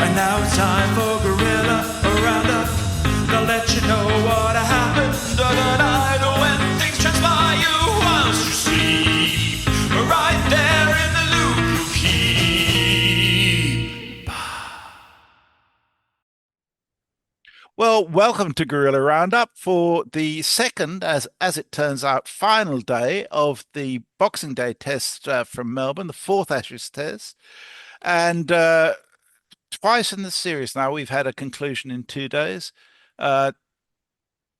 And now it's time for Guerilla Roundup. They'll let you know what happened overnight when things transpire you whilst you sleep. Right there in the loop you keep. Well, welcome to Guerilla Roundup for the second, as it turns out, final day of the Boxing Day test from Melbourne, the fourth Ashes test. And twice in the series now, we've had a conclusion in 2 days. Uh,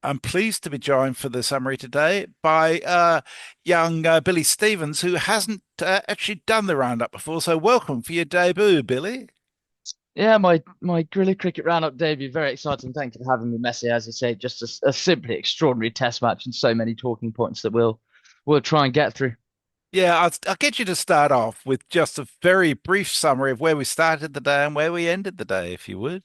I'm pleased to be joined for the summary today by young Billy Stevens, who hasn't actually done the roundup before. So welcome for your debut, Billy. Yeah, my Guerilla Cricket Roundup debut. Very exciting. Thank you for having me, Messi. As you say, just a simply extraordinary test match and so many talking points that we'll try and get through. Yeah, I'll get you to start off with just a very brief summary of where we started the day and where we ended the day, if you would.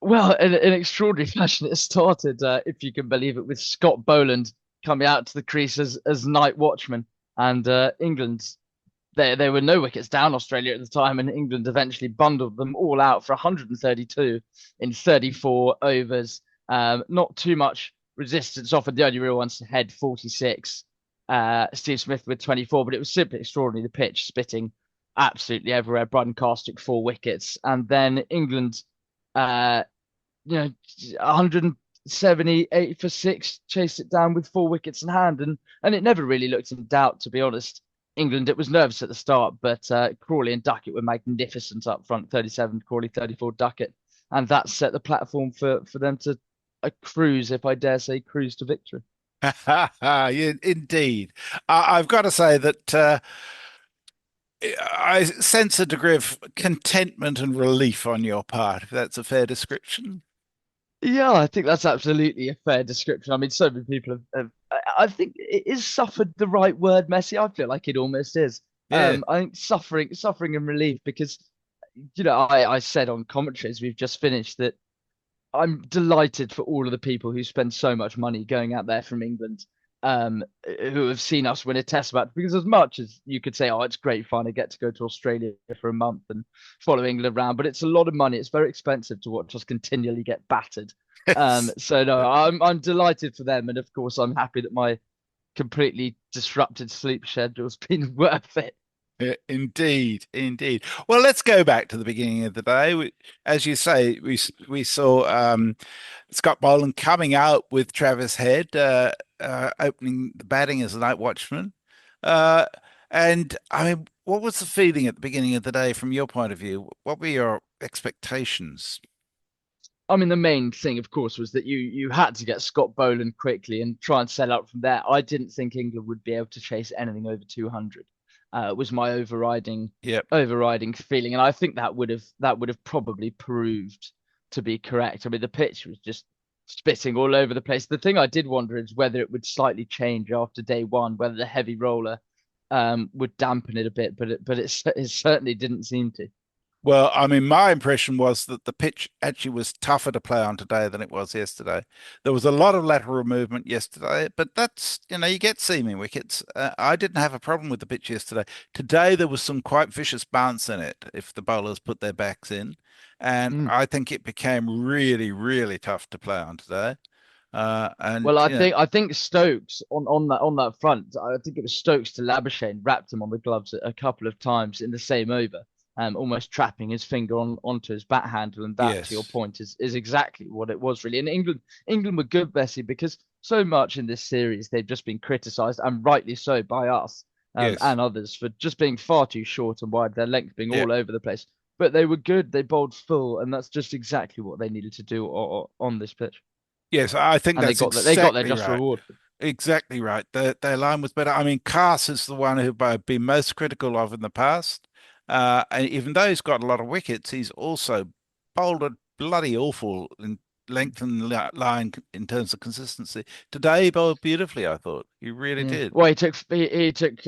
Well, in extraordinary fashion, it started, if you can believe it, with Scott Boland coming out to the crease as night watchman, and England. There were no wickets down Australia at the time, and England eventually bundled them all out for 132 in 34 overs. Not too much resistance offered. The only real ones to head 46. Steve Smith with 24, but it was simply extraordinary. The pitch spitting absolutely everywhere. Brydon Cast took 4 wickets, and then England, uh, 178 for six, chased it down with 4 wickets in hand, and it never really looked in doubt, to be honest. England, it was nervous at the start, but Crawley and Duckett were magnificent up front. 37 Crawley, 34 Duckett, and that set the platform for them to cruise, if I dare say, cruise to victory. Yeah, indeed. I've got to say that I sense a degree of contentment and relief on your part, if that's a fair description. Yeah, I think that's absolutely a fair description. I mean, so many people have I think it is suffered the right word, Messi. I feel like it almost is. Yeah. I think suffering and relief because, I said on commentaries we've just finished that I'm delighted for all of the people who spend so much money going out there from England, who have seen us win a test match. Because as much as you could say, oh, it's great fun, I get to go to Australia for a month and follow England around, but it's a lot of money. It's very expensive to watch us continually get battered. Yes. So no, I'm delighted for them, and of course I'm happy that my completely disrupted sleep schedule's been worth it. Yeah, indeed, indeed. Well, let's go back to the beginning of the day. As you say, we saw Scott Boland coming out with Travis Head opening the batting as a night watchman. Uh, and I mean, what was the feeling at the beginning of the day from your point of view? What were your expectations? I mean, the main thing, of course, was that you had to get Scott Boland quickly and try and set up from there. I didn't think England would be able to chase anything over 200. Was my Yep. overriding feeling, and I think that would have probably proved to be correct. I mean, the pitch was just spitting all over the place. The thing I did wonder is whether it would slightly change after day one, whether the heavy roller would dampen it a bit, but it certainly didn't seem to. Well, I mean, my impression was that the pitch actually was tougher to play on today than it was yesterday. There was a lot of lateral movement yesterday, but you get seaming wickets. I didn't have a problem with the pitch yesterday. Today, there was some quite vicious bounce in it if the bowlers put their backs in. And Mm. I think it became really, really tough to play on today. And, Well, I think Stokes on that front. I think it was Stokes to Labuschagne wrapped him on the gloves a couple of times in the same over, almost trapping his finger onto his bat handle. And that, to your yes, point, is exactly what it was really. And England were good, Bessie, because so much in this series they've just been criticised, and rightly so, by us yes, and others, for just being far too short and wide, their length being yeah, all over the place. But they were good. They bowled full, and that's just exactly what they needed to do on this pitch. yes, I think And they that's got that. They got their exactly just right. reward. Exactly right. Their line was better. I mean, Cass is the one who I've been most critical of in the past. And even though he's got a lot of wickets, he's also bowled it bloody awful in length and line in terms of consistency. Today he bowled beautifully, I thought. He really Yeah. did. Well, he took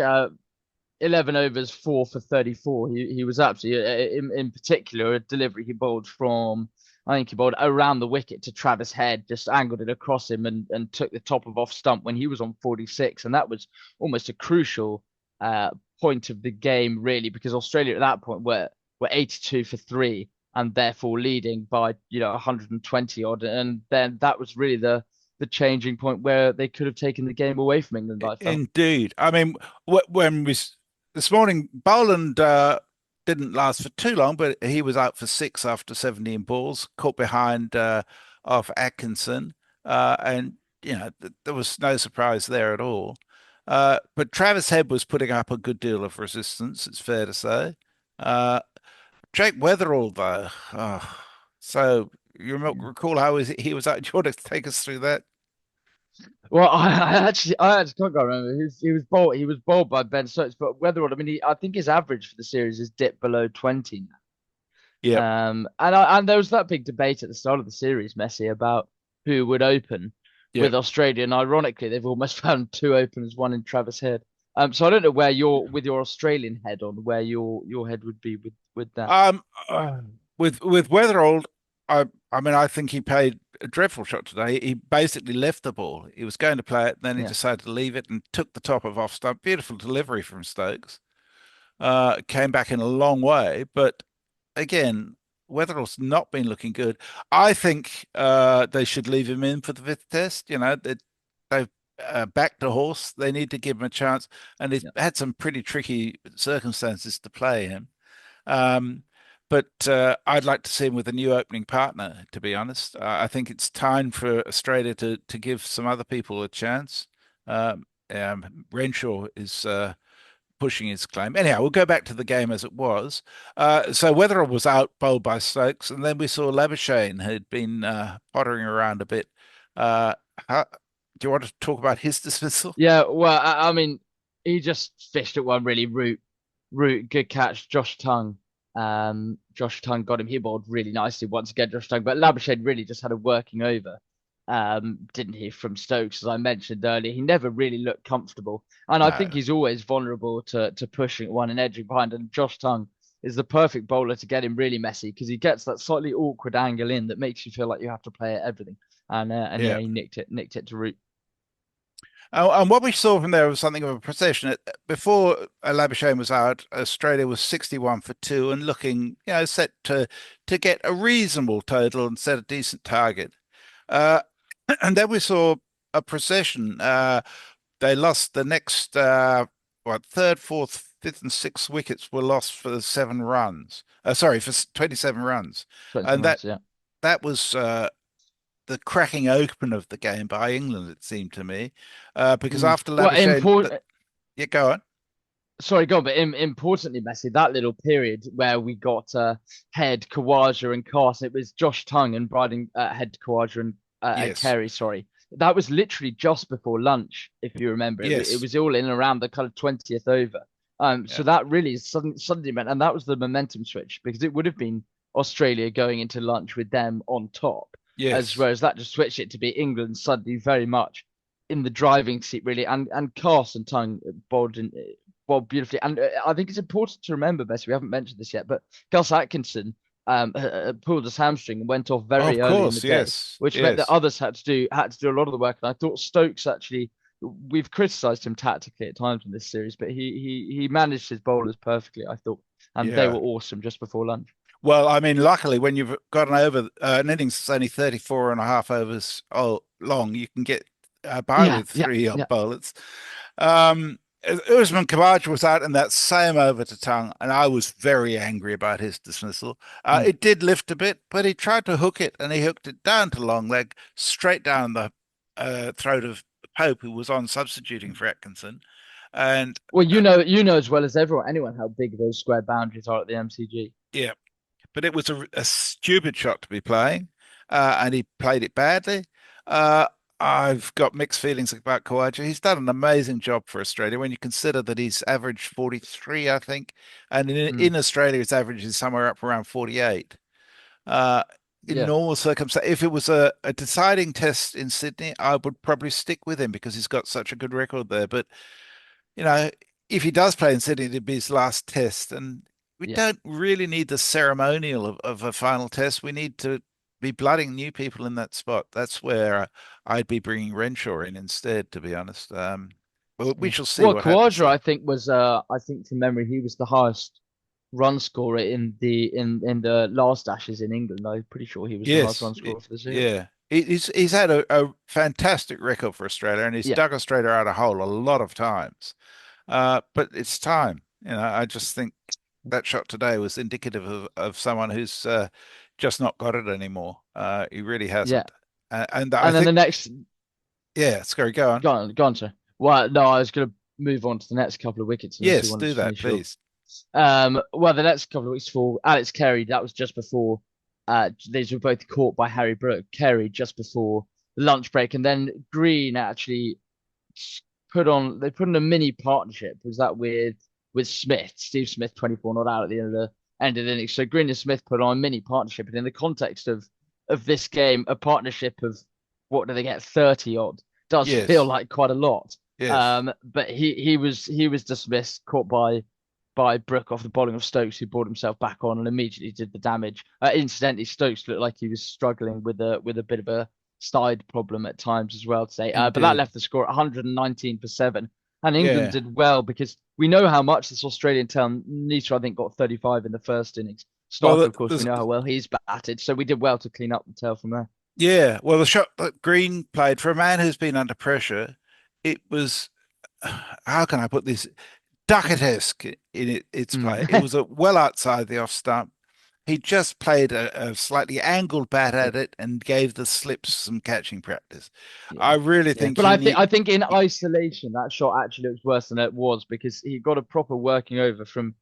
11 overs, 4 for 34. He was absolutely in particular a delivery he bowled from. I think he bowled around the wicket to Travis Head, just angled it across him and took the top of off stump when he was on 46, and that was almost a crucial uh, point of the game, really, because Australia at that point were 82 for three. and therefore leading by 120 odd, and then that was really the changing point where they could have taken the game away from England, I felt. Indeed. I mean, when this morning, Boland didn't last for too long, but he was out for six after 17 balls, caught behind off Atkinson, and there was no surprise there at all. But Travis Head was putting up a good deal of resistance, it's fair to say. Uh, Jake Weatherall, though, so you recall how he was out? Do you want to take us through that? Well, I actually can't remember. He was bowled by Ben Stokes, but Weatherall, I mean, I think his average for the series is dipped below 20 Yep. now. And there was that big debate at the start of the series, Messi, about who would open Yep. with Australia, and ironically, they've almost found two openers, one in Travis Head. So I don't know where you're with your Australian head on, where your head would be with that. Uh, with Weatherall, I mean, I think he played a dreadful shot today. He basically left the ball. He was going to play it, then he Yeah, decided to leave it and took the top of off stump. Beautiful delivery from Stokes. Came back in a long way, but again, Weatherall's not been looking good. I think they should leave him in for the fifth test. They've backed a horse. They need to give him a chance, and he's yeah. had some pretty tricky circumstances to play him. Um, but I'd like to see him with a new opening partner, to be honest. I think it's time for Australia to give some other people a chance. Renshaw is pushing his claim. Anyhow, we'll go back to the game as it was. So Weatherall was out bowled by Stokes, and then we saw Labuschagne had been pottering around a bit. Do you want to talk about his dismissal? Yeah, well, I mean, he just fished at one really root, good catch, Josh Tongue. Josh Tongue got him. He bowled really nicely once again, Josh Tongue. But Labuschagne really just had a working over, didn't he, from Stokes, as I mentioned earlier. He never really looked comfortable, and I think No. he's always vulnerable to pushing at one and edging behind. And Josh Tongue is the perfect bowler to get him really messy because he gets that slightly awkward angle in that makes you feel like you have to play at everything. And Yeah. yeah, he nicked it to root. And what we saw from there was something of a procession. Before Labuschagne was out, Australia was 61 for two and looking, set to get a reasonable total and set a decent target. Uh, and then we saw a procession. They lost the next, third, fourth, fifth, and sixth wickets were lost for 7 runs. Sorry, for 27 runs, 20 and that runs, yeah. that was the cracking open of the game by England, it seemed to me, because Mm. after Well, Labuschagne, yeah, go on. sorry, go on, but importantly, Messi, that little period where we got Head, Kawaja, and Carson, it was Josh Tongue and Briding Head, Kawaja, and Yes, Carey. Sorry, that was literally just before lunch, if you remember. It yes, was all in around the kind of 20th over. yeah, So that really suddenly meant, and that was the momentum switch because it would have been Australia going into lunch with them on top, as yes, whereas that just switched it to be England suddenly very much in the driving seat, really, and Carson Tongue bowled in well beautifully. And I think it's important to remember, Bess, we haven't mentioned this yet, but Gus Atkinson pulled his hamstring and went off of very early in the course, day, yes, which meant that yes, others had to do a lot of the work. And I thought Stokes actually, we've criticised him tactically at times in this series, but he managed his bowlers perfectly, I thought, and they were yeah. awesome just before lunch. Well, I mean, luckily, when you've got an innings that's only 34 and a half overs long, you can get by Yeah, with yeah, three yeah. bowlers. Usman Khawaja was out in that same over to Tongue, and I was very angry about his dismissal. Mm. It did lift a bit, but he tried to hook it, and he hooked it down to long leg, straight down the throat of Pope, who was on substituting for Atkinson. And Well, you know as well as anyone how big those square boundaries are at the MCG. yeah, but it was a stupid shot to be playing, and he played it badly. Uh, I've got mixed feelings about Khawaja. He's done an amazing job for Australia when you consider that he's averaged 43, I think, and Mm. in Australia his average is somewhere up around 48. Uh, in Yeah, normal circumstances, if it was a deciding test in Sydney, I would probably stick with him because he's got such a good record there. But you know, if he does play in Sydney, it'd be his last test. And we yeah. don't really need the ceremonial of a final test. We need to be blooding new people in that spot. That's where I'd be bringing Renshaw in instead, to be honest. Well, we Yeah. shall see Well, what happens Kawaja, there. I think from memory, he was the highest. run scorer in the last Ashes in England. I'm pretty sure he was the highest Yes, run scorer for the series. yeah. He's had a fantastic record for Australia, and he's Yeah, dug Australia out of a hole a lot of times. But it's time. I just think that shot today was indicative of someone who's just not got it anymore. He really yeah. hasn't. And I And then the think, next, yeah, sorry, go on. go on, sir. Well, no, I was going to move on to the next couple of wickets unless you Yes, wanted do to that, finish your. please. Well, the next couple of weeks for Alex Carey, that was just before. These were both caught by Harry Brook. Carey just before the lunch break, and then Green actually they put on a mini partnership. Was that with Smith, Steve Smith, 24 not out at the end of the innings. So Green and Smith put on a mini partnership, and in the context of this game, a partnership of what do they get, 30 odd does feel Yes, like quite a lot. yes, But he was dismissed, caught by Brook off the bowling of Stokes, who brought himself back on and immediately did the damage. Incidentally, Stokes looked like he was struggling with a bit of a side problem at times as well today. But that indeed. left the score at 119 for seven. And England Yeah. did well because we know how much this Australian town, Nisa, I think, got 35 in the first innings. Well, Starker, of course, we know how well he's batted. So we did well to clean up the tail from there. yeah. Well, the shot that Green played for a man who's been under pressure, it was, how can I put this? Duckett-esque in its play. It Mm. was well outside the off stump. He just played a slightly angled bat Yeah, at it and gave the slips some catching practice. yeah. I really Yeah, think but he I need. think in isolation that shot actually looks worse than it was because he got a proper working over from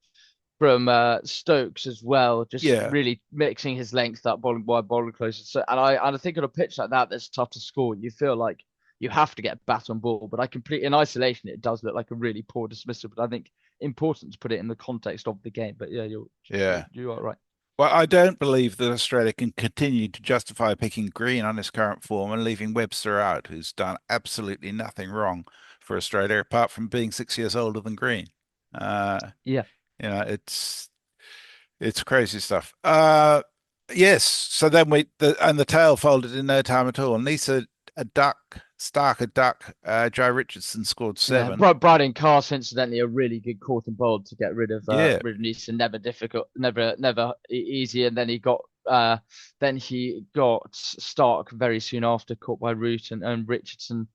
Stokes as well, just Yeah, really mixing his length up, bowling wide, bowling closer. So, and I think on a pitch like that, that's tough to score. You feel like you have to get bat on ball, but I completely in isolation, it does look like a really poor dismissal. But I think important to put it in the context of the game. But yeah, yeah. you are right. Well, I don't believe that Australia can continue to justify picking Green on his current form and leaving Webster out, who's done absolutely nothing wrong for Australia apart from being 6 years older than Green. Uh, Yeah. it's crazy stuff. Yes. So then the tail folded in no time at all. Nisa a duck, Stark a duck. Joe Richardson scored Yeah, seven. Bryden Carse, incidentally, a really good caught and bowled to get Yeah, rid of Neeson. Never difficult, never easy. And then he got Stark very soon after, caught by Root, and Richardson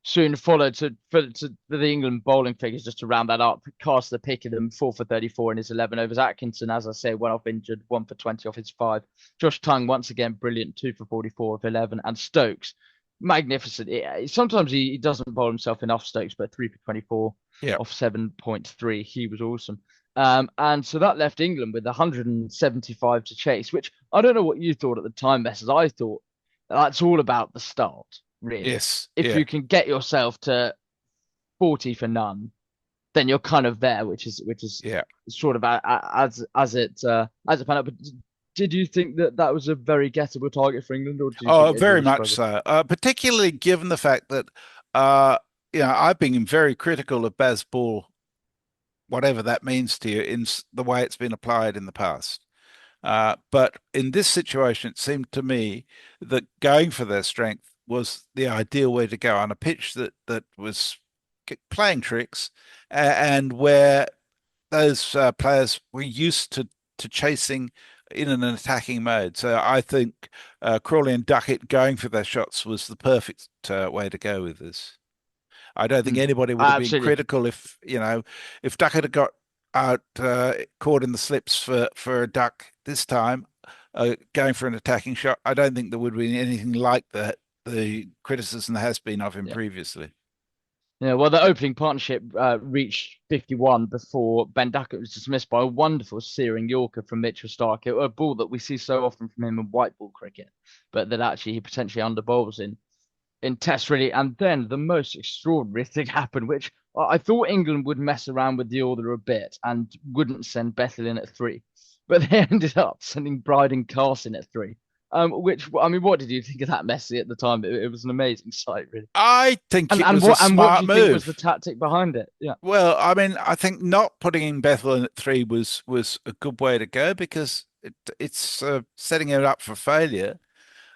soon followed for the England bowling figures just to round that up. Carse the pick of them, 4 for 34 in his 11 overs. Atkinson, as I say, went off injured, 1 for 20 off his five. Josh Tongue once again brilliant, 2 for 44 of 11, and Stokes magnificent. Sometimes he doesn't bowl himself enough, Stokes, but 3 for 24 yeah. off 7.3. He was awesome. And so that left England with 175 to chase, which I don't know what you thought at the time, Messers. I thought that's all about the start, really. Yes, If yeah, you can get yourself to 40 for none, then you're kind of there, which is yeah. sort of as it panned out. But did you think that that was a very gettable target for England, or do you think Oh, they'd very really much struggle? so. Particularly given the fact that, uh, I've been very critical of Baz Ball, whatever that means to you, in the way it's been applied in the past. But in this situation, it seemed to me that going for their strength was the ideal way to go on a pitch that was playing tricks, and where those players were used to chasing in an attacking mode. So I think Crawley and Duckett going for their shots was the perfect way to go with this. I don't think Mm. anybody would have been Absolutely. critical if Duckett had got out caught in the slips for a duck this time, going for an attacking shot. I don't think there would be anything like that. The criticism there has been of him Yeah. previously. Yeah, well, the opening partnership reached 51 before Ben Duckett was dismissed by a wonderful searing Yorker from Mitchell Stark, a ball that we see so often from him in white ball cricket, but that actually he potentially underbowls in Test really. And then the most extraordinary thing happened, which I thought England would mess around with the order a bit and wouldn't send Bethel in at three, but they ended up sending Bryden Carson at three. Which I mean, what did you think of that, Messi, at the time? It was an amazing sight, really. I think And it and was a what do smart you think was the move. tactic behind it? Yeah. Well, I mean, I think not putting in Bethel in at three was a good way to go because it's setting it up for failure.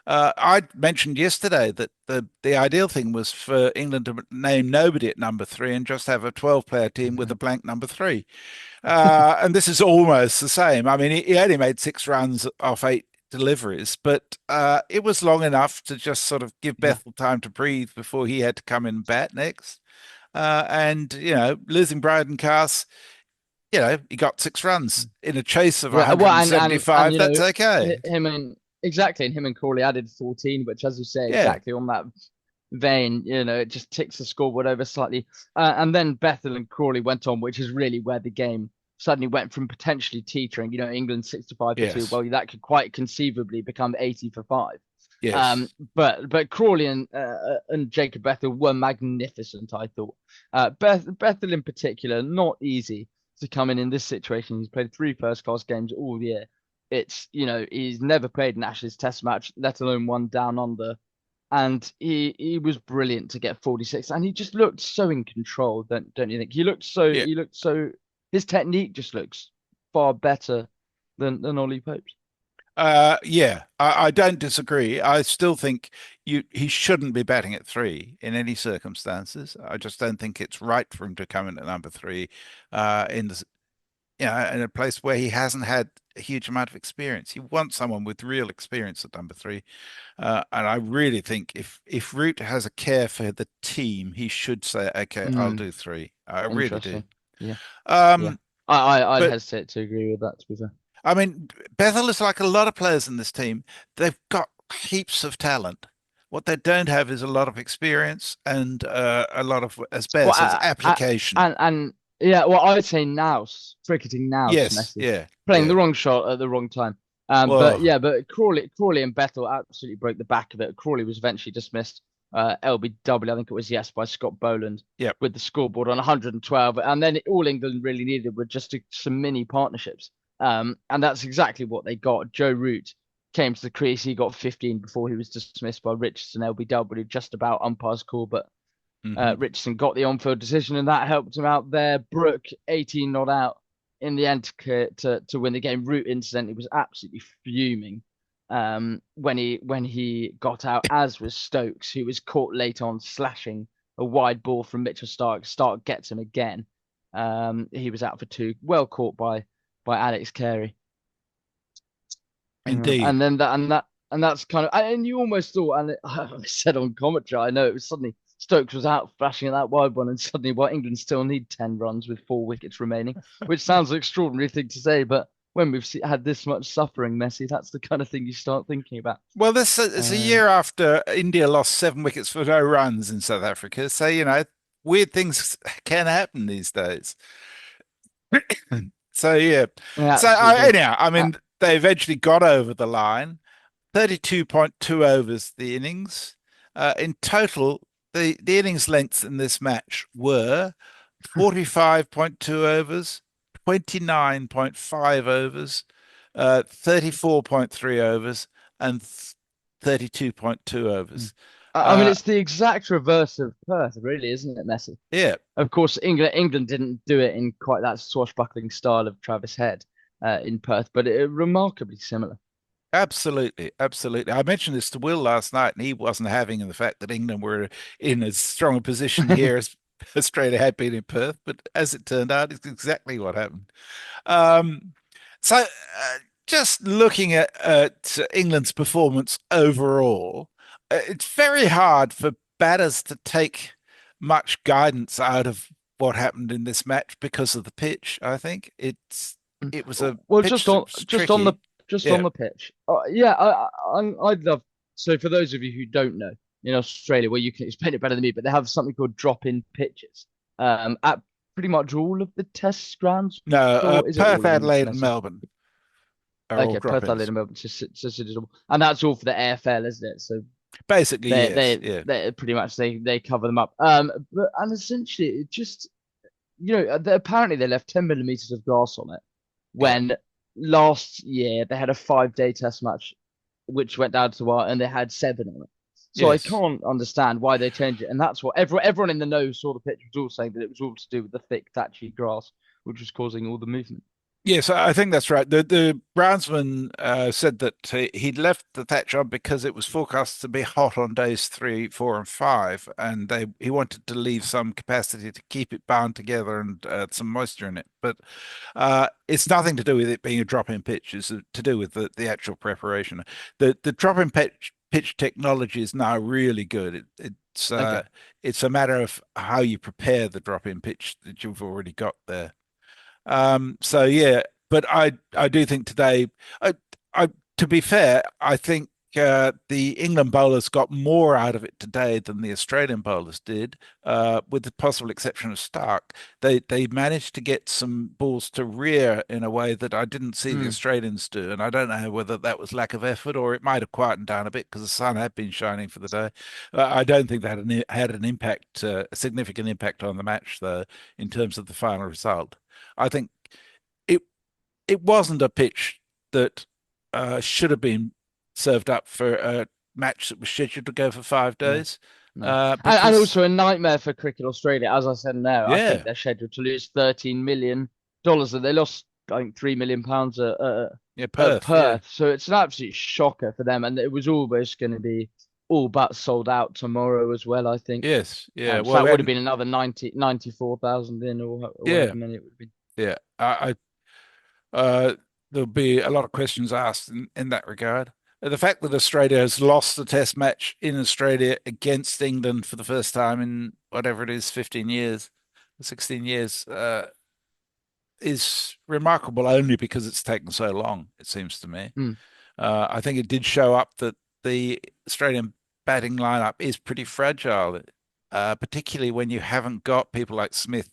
I mentioned yesterday that the ideal thing was for England to name nobody at number three and just have a 12-player team with a blank number three. And this is almost the same. I mean, he only made 6 runs off 8 deliveries, but it was long enough to just sort of give Yeah. Bethel time to breathe before he had to come in and bat next. And, losing Brydon Cast, he got 6 runs in a chase of Yeah, well, and 175. That's okay. him and exactly, and him and Crawley added 14, which, as you say, Yeah. exactly on that vein, it just ticks the scoreboard over slightly. And then Bethel and Crawley went on, which is really where the game suddenly went from potentially teetering. England 65 for 2. Yes. Well, that could quite conceivably become 80 for 5. Yes. But Crawley and Jacob Bethel were magnificent, I thought. Bethel in particular, not easy to come in this situation. He's played 3 first-class games all year. It's, he's never played an Ashes Test match, let alone one down under. And he was brilliant to get 46, and he just looked so in control. Don't you think? He looked so. His technique just looks far better than Ollie Pope's. Yeah, I don't disagree. I still think he shouldn't be batting at three in any circumstances. I just don't think it's right for him to come in at number three, in in a place where he hasn't had a huge amount of experience. You want someone with real experience at number three. And I really think if Root has a care for the team, he should say, "Okay, I'll do three." I really do. Yeah. Um, I'd but hesitate to agree with that, to be fair. I mean, Bethel is like a lot of players in this team. They've got heaps of talent. What they don't have is a lot of experience and a lot of, as Bear Well, says, application. and yeah, well, I would say nous, cricketing nous, Yes, Messi, yeah, playing yeah. the wrong shot at the wrong time. Well, But Crawley and Bethel absolutely broke the back of it. Crawley was eventually dismissed, LBW, I think it was, yes, by Scott Boland, Yep. with the scoreboard on 112. And then all England really needed were just some mini partnerships. And that's exactly what they got. Joe Root came to the crease. He got 15 before he was dismissed by Richardson, LBW, just about umpire's call, but Richardson got the on-field decision, and that helped him out there. Brooke 18 not out in the end to win the game. Root incidentally was absolutely fuming when he got out, as was Stokes, who was caught late on slashing a wide ball from Mitchell Stark. Stark gets him again. He was out for 2. Well caught by Alex Carey. Indeed. And then that's kind of, and you almost thought, and I said on commentary, I know it was suddenly Stokes was out flashing at that wide one, and suddenly, England still need 10 runs with 4 wickets remaining, which sounds an extraordinary thing to say, but when we've had this much suffering, Messi, that's the kind of thing you start thinking about. Well, this is a year after India lost 7 wickets for no runs in South Africa, so weird things can happen these days. So yeah. Yeah, so anyhow, I mean, they eventually got over the line. 32.2 overs the innings. In total, the innings lengths in this match were 45.2 overs, 29.5 overs, 34.3 overs, and 32.2 overs. I mean, it's the exact reverse of Perth, really, isn't it, Messi? Yeah. Of course, England didn't do it in quite that swashbuckling style of Travis Head in Perth, but it remarkably similar. Absolutely, absolutely. I mentioned this to Will last night, and he wasn't having the fact that England were in as strong a position here as Australia had been in Perth. But as it turned out, it's exactly what happened. So, just looking at England's performance overall, it's very hard for batters to take much guidance out of what happened in this match because of the pitch. I think it was a pitch just on the pitch. I'd love. So for those of you who don't know, in Australia, where you can explain it better than me, but they have something called drop-in pitches at pretty much all of the test grounds. No, Perth, Adelaide, and Melbourne. Okay, Perth, Adelaide, and Melbourne. And that's all for the AFL, isn't it? So basically, they pretty much they cover them up. And essentially, it just apparently they left 10 millimeters of grass on it when last year they had a 5-day test match, which went down to the wire, and they had 7 on it. So I can't understand why they changed it, and that's what everyone in the know saw the pitch was all saying, that it was all to do with the thick, thatchy grass, which was causing all the movement. Yes, I think that's right. The groundsman said that he'd left the thatch on because it was forecast to be hot on days 3, 4, and 5, and he wanted to leave some capacity to keep it bound together and some moisture in it. But it's nothing to do with it being a drop-in pitch. It's to do with the actual preparation. The drop-in pitch technology is now really good. Okay. It's a matter of how you prepare the drop-in pitch that you've already got there. So yeah, but I do think today, I to be fair, I think the England bowlers got more out of it today than the Australian bowlers did, with the possible exception of Stark. They managed to get some balls to rear in a way that I didn't see the Mm, Australians do, and I don't know whether that was lack of effort or it might have quietened down a bit because the sun had been shining for the day. I don't think that had an impact, a significant impact on the match, though, in terms of the final result. I think it it wasn't a pitch that should have been served up for a match that was scheduled to go for five no, days. no. And Because also a nightmare for Cricket Australia. As I said now, I think yeah, they're scheduled to lose $13 million. And they lost, I think, £3 million yeah, at Perth, yeah, Perth. So it's an absolute shocker for them. And it was almost going to be all but sold out tomorrow as well, I think. yes, yeah. So Well, that we would have hadn't, been another 94,000 in, or yeah, however many it would be. yeah. There'll be a lot of questions asked in that regard. The fact that Australia has lost the Test match in Australia against England for the first time in whatever it is, 15 years, 16 years, is remarkable only because it's taken so long, it seems to me. Mm, I think it did show up that the Australian batting lineup is pretty fragile, particularly when you haven't got people like Smith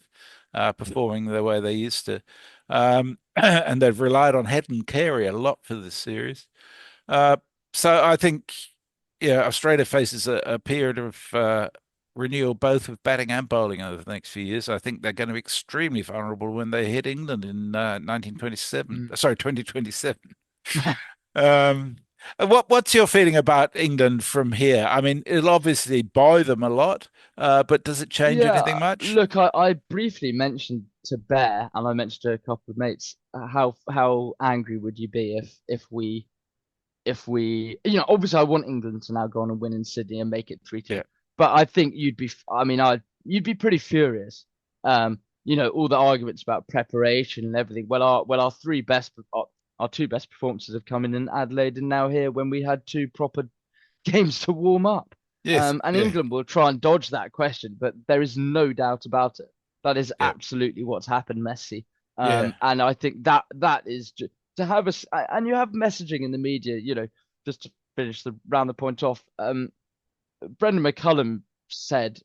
performing the way they used to. And they've relied on Head and Carey a lot for this series. Uh, so I think, yeah, Australia faces a period of renewal both with batting and bowling over the next few years. I think they're going to be extremely vulnerable when they hit England in 1927. mm. Sorry, 2027. Um, what's your feeling about England from here? I mean, it'll obviously buy them a lot, but does it change anything Yeah, much? look, I briefly mentioned to Bear, and I mentioned to a couple of mates, how angry would you be if we, obviously I want England to now go on and win in Sydney and make it 3-2. Yeah, But I think you'd be pretty furious. All the arguments about preparation and everything. Our two best performances have come in Adelaide and now here when we had two proper games to warm up. yes, And yeah, England will try and dodge that question, but there is no doubt about it. That is yeah, absolutely what's happened, Messi. yeah. And I think that is to have and you have messaging in the media, just to finish the round the point off. Brendan McCullum said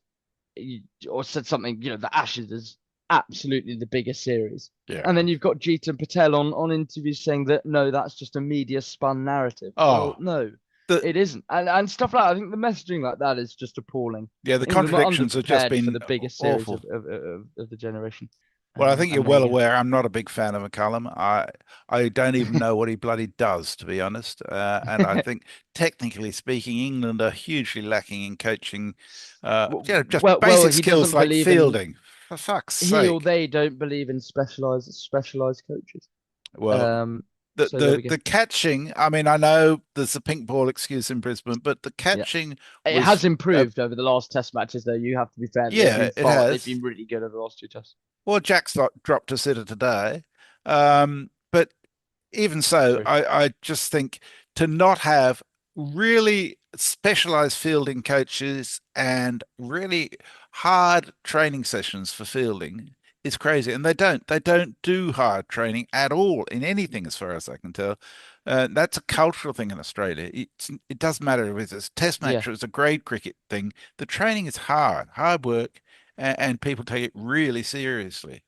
or said something, the Ashes is absolutely the biggest series. Yeah. And then you've got Jeet and Patel on interviews saying that no, that's just a media spun narrative. Well, Oh, no, the it isn't. And stuff like that. I think the messaging like that is just appalling. yeah, the England were contradictions have just underprepared for been the biggest series awful. of the generation. Well, I think you're And there well you go. aware I'm not a big fan of McCallum. I don't even know what he bloody does, to be honest. And I think, technically speaking, England are hugely lacking in coaching. Just Well, basic he skills doesn't like believe in fielding. For fuck's he or sake. they don't believe in specialized coaches. Well, Um, the so there the we go. the catching. I mean, I know there's a pink ball excuse in Brisbane, but the Yeah. catching It was, has improved over the last test matches, though. You have to be fair. yeah, it They've has. been really good over the last two tests. Well, Jack's dropped a sitter today, but even so, True. I just think to not have really specialized fielding coaches and really hard training sessions for fielding is crazy. And they don't do hard training at all in anything, as far as I can tell. That's a cultural thing in Australia. It doesn't matter if it's a test Yeah. match or it's a grade cricket thing. The training is hard work, and people take it really seriously.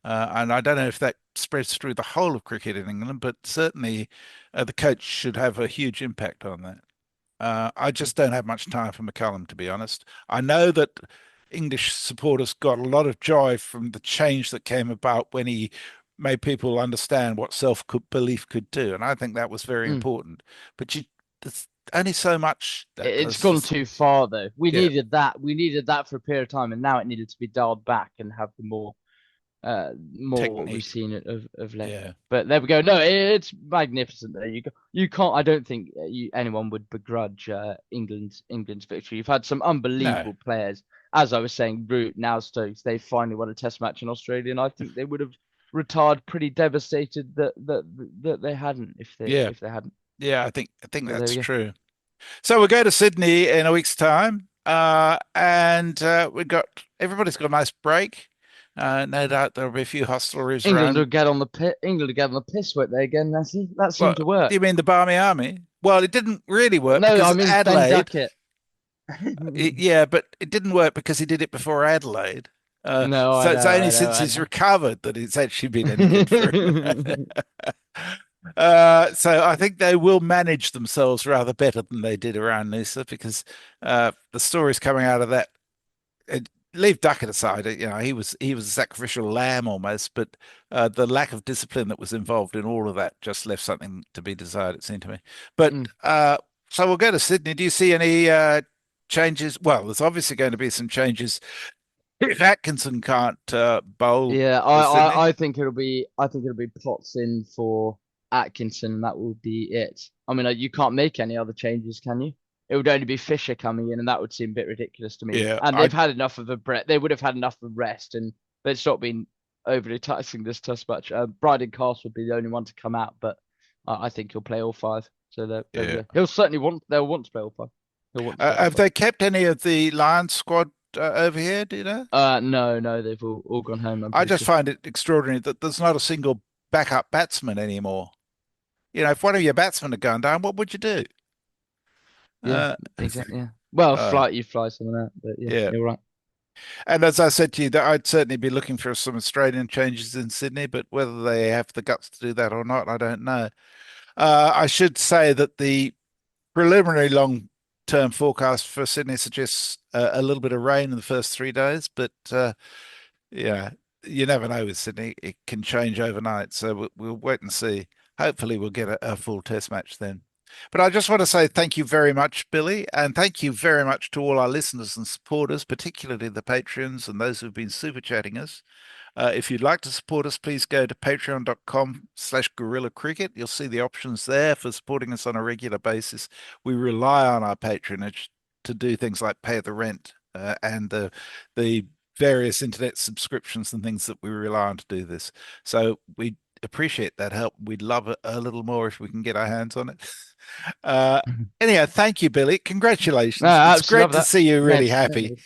And I don't know if that spreads through the whole of cricket in England, but certainly the coach should have a huge impact on that. I just don't have much time for McCullum, to be honest. I know that English supporters got a lot of joy from the change that came about when he made people understand what self-belief could do, and I think that was very Mm. important. But there's only so much that It's does. gone too far, though. We Yeah, needed that. We needed that for a period of time, and now it needed to be dialed back and have the more more what we've Technique. seen of late. Yeah. But there we go. No, it's magnificent. There you can't. I don't think anyone would begrudge England's victory. You've had some unbelievable No. players, as I was saying. Root, now Stokes. They finally won a Test match in Australia, and I think they would have retired pretty devastated that they hadn't Yeah. if they hadn't. Yeah, I think So there that's we go. true. So we'll go to Sydney in a week's time. And everybody's got a nice break. No doubt there'll be a few hostelries England will around. get on the pit. England will get on the piss, won't they again? That Well, seemed to work. do you mean the Barmy Army? Well, it didn't really work No, because I mean Ben Adelaide. Duckett. Yeah, but it didn't work because he did it before Adelaide. No, So I it's know, only I know, since I he's know. recovered that it's actually been any good for him. So I think they will manage themselves rather better than they did around Noosa because the stories coming out of that, leave Duckett aside, he was a sacrificial lamb almost, but the lack of discipline that was involved in all of that just left something to be desired, it seemed to me. But so we'll go to Sydney. Do you see any changes? Well, there's obviously going to be some changes if Atkinson can't bowl Yeah, for Sydney. I think it'll be Potts in for Atkinson, and that will be it. I mean, you can't make any other changes, can you? It would only be Fisher coming in, and that would seem a bit ridiculous to me. Yeah, And they've had enough of a breath. They would have had enough of a rest, and they've not been overly taxing this Test match. Bryden Castle would be the only one to come out, but I think he'll play all five. So there we Yeah. go. They'll want to play all five. He'll want to play all have five. they kept any of the Lions squad over here? Do you know? No, they've all gone home. I just find it extraordinary that there's not a single backup batsman anymore. If one of your batsmen had gone down, what would you do? Yeah, exactly. Yeah. Well, you fly someone out, but Yeah. you're right. And as I said to you, that I'd certainly be looking for some Australian changes in Sydney, but whether they have the guts to do that or not, I don't know. I should say that the preliminary long-term forecast for Sydney suggests a little bit of rain in the first 3 days, but yeah, you never know with Sydney. It can change overnight, so we'll wait and see. Hopefully we'll get a full Test match then. But I just want to say thank you very much, Billy, and thank you very much to all our listeners and supporters, particularly the Patreons and those who've been super chatting us. If you'd like to support us, please go to patreon.com/Guerilla Cricket. You'll see the options there for supporting us on a regular basis. We rely on our patronage to do things like pay the rent and the various internet subscriptions and things that we rely on to do this. So we appreciate that help. We'd love a little more if we can get our hands on it. Anyhow, thank you, Billy. Congratulations. No, it's great to see you really happy.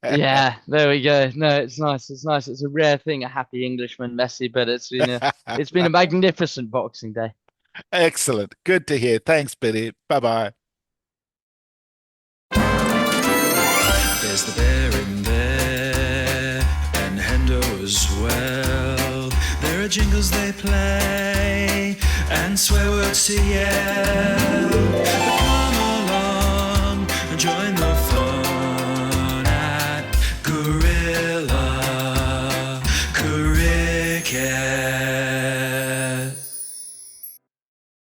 Yeah, there we go. No, it's nice. It's nice. It's a rare thing, a happy Englishman, Messi, but it's been a magnificent Boxing Day. Excellent. Good to hear. Thanks, Billy. Bye-bye. There's the bear in there, and Hendo as well. There are jingles they play, and swear words to yell. But come along and join the fun at Guerilla Cricket.